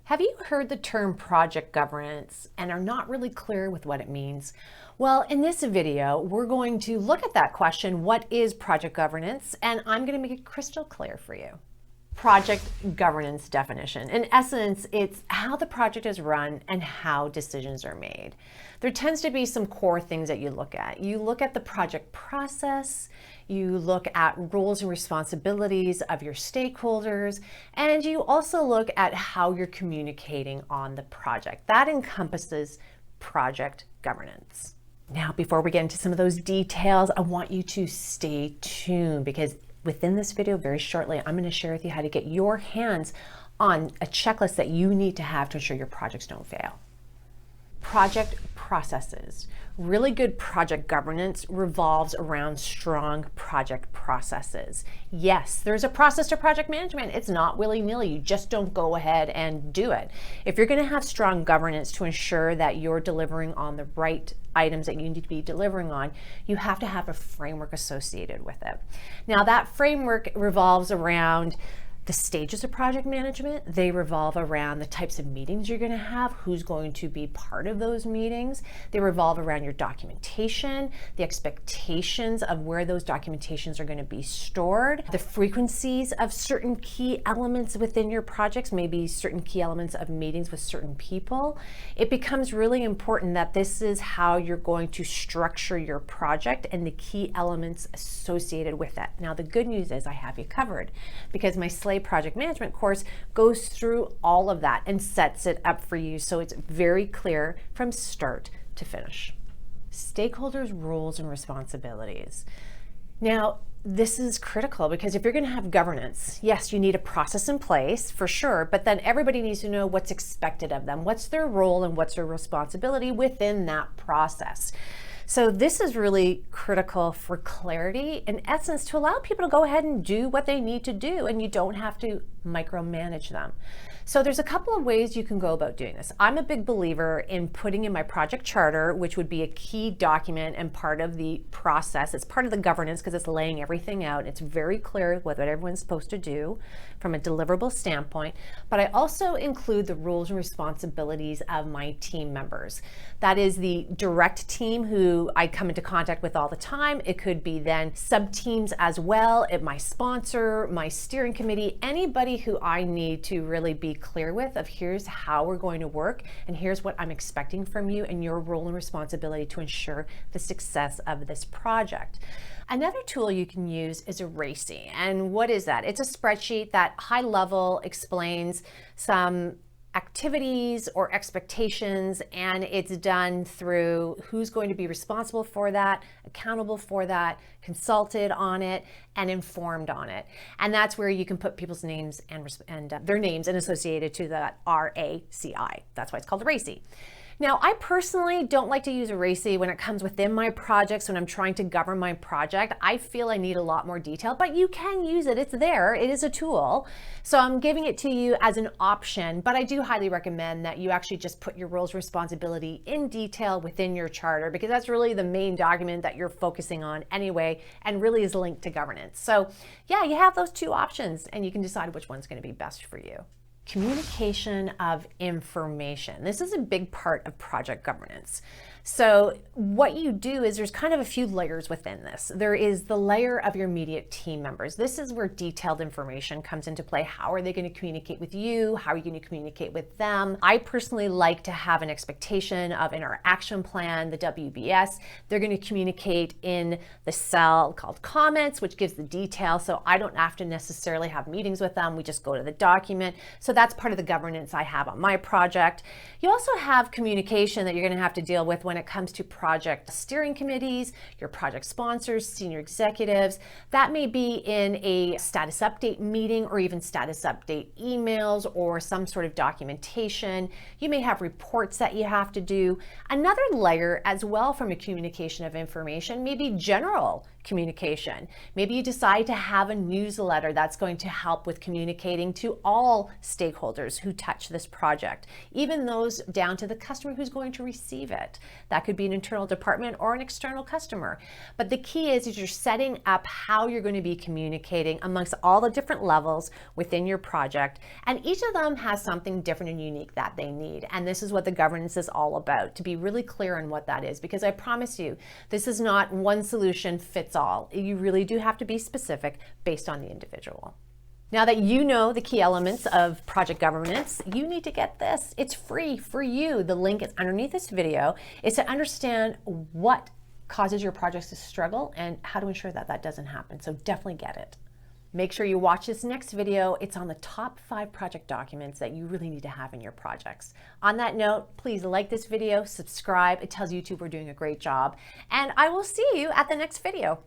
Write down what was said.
Have you heard the term project governance and are not really clear with what it means? Well, in this video, we're going to look at that question, what is project governance? And I'm going to make it crystal clear for you. Project governance definition. In essence, it's how the project is run and how decisions are made. There tends to be some core things that you look at. You look at the project process, you look at roles and responsibilities of your stakeholders, and you also look at how you're communicating on the project. That encompasses project governance. Now, before we get into some of those details, I want you to stay tuned because within this video, very shortly, I'm going to share with you how to get your hands on a checklist that you need to have to ensure your projects don't fail. Project processes. Really good project governance revolves around strong project processes. Yes, there's a process to project management. It's not willy-nilly. You just don't go ahead and do it. If you're going to have strong governance to ensure that you're delivering on the right items that you need to be delivering on, you have to have a framework associated with it. Now, that framework revolves around the stages of project management. They revolve around the types of meetings you're going to have, who's going to be part of those meetings. They revolve around your documentation, the expectations of where those documentations are going to be stored, the frequencies of certain key elements within your projects, maybe certain key elements of meetings with certain people. It becomes really important that this is how you're going to structure your project and the key elements associated with it. Now, the good news is I have you covered because my project management course goes through all of that and sets it up for you so it's very clear from start to finish. Stakeholders' roles and responsibilities. Now, this is critical because if you're going to have governance, yes, you need a process in place for sure, but then everybody needs to know what's expected of them, what's their role and what's their responsibility within that process. So this is really critical for clarity, in essence, to allow people to go ahead and do what they need to do, and you don't have to micromanage them. So there's a couple of ways you can go about doing this. I'm a big believer in putting in my project charter, which would be a key document and part of the process. It's part of the governance because it's laying everything out. It's very clear what everyone's supposed to do from a deliverable standpoint. But I also include the roles and responsibilities of my team members. That is the direct team who I come into contact with all the time. It could be then sub-teams as well, my sponsor, my steering committee, anybody who I need to really be clear with of here's how we're going to work and here's what I'm expecting from you and your role and responsibility to ensure the success of this project. Another tool you can use is a RACI. And what is that? It's a spreadsheet that high level explains some activities or expectations, and it's done through who's going to be responsible for that, accountable for that, consulted on it, and informed on it. And that's where you can put people's names and their names and associated to that RACI. That's why it's called a RACI. Now, I personally don't like to use a RACI when it comes within my projects, when I'm trying to govern my project. I feel I need a lot more detail, but you can use it. It's there. It is a tool. So I'm giving it to you as an option, but I do highly recommend that you actually just put your roles responsibility in detail within your charter because that's really the main document that you're focusing on anyway and really is linked to governance. So yeah, you have those two options and you can decide which one's going to be best for you. Communication of information. This is a big part of project governance. So what you do is there's kind of a few layers within this. There is the layer of your immediate team members. This is where detailed information comes into play. How are they going to communicate with you? How are you going to communicate with them? I personally like to have an expectation of in our action plan, the WBS, they're going to communicate in the cell called comments, which gives the detail. So I don't have to necessarily have meetings with them. We just go to the document. So that's part of the governance I have on my project. You also have communication that you're going to have to deal with when it comes to project steering committees, your project sponsors, senior executives. That may be in a status update meeting or even status update emails or some sort of documentation. You may have reports that you have to do. Another layer as well from a communication of information may be general communication. Maybe you decide to have a newsletter that's going to help with communicating to all stakeholders who touch this project, even those down to the customer who's going to receive it. That could be an internal department or an external customer. But the key is you're setting up how you're going to be communicating amongst all the different levels within your project, and each of them has something different and unique that they need. And this is what the governance is all about, to be really clear on what that is, because I promise you, this is not one solution fits all. You really do have to be specific based on the individual. Now that you know the key elements of project governance, you need to get this. It's free for you. The link is underneath this video. It's to understand what causes your projects to struggle and how to ensure that that doesn't happen. So definitely get it. Make sure you watch this next video. It's on the top 5 project documents that you really need to have in your projects. On that note, please like this video, subscribe. It tells YouTube we're doing a great job. And I will see you at the next video.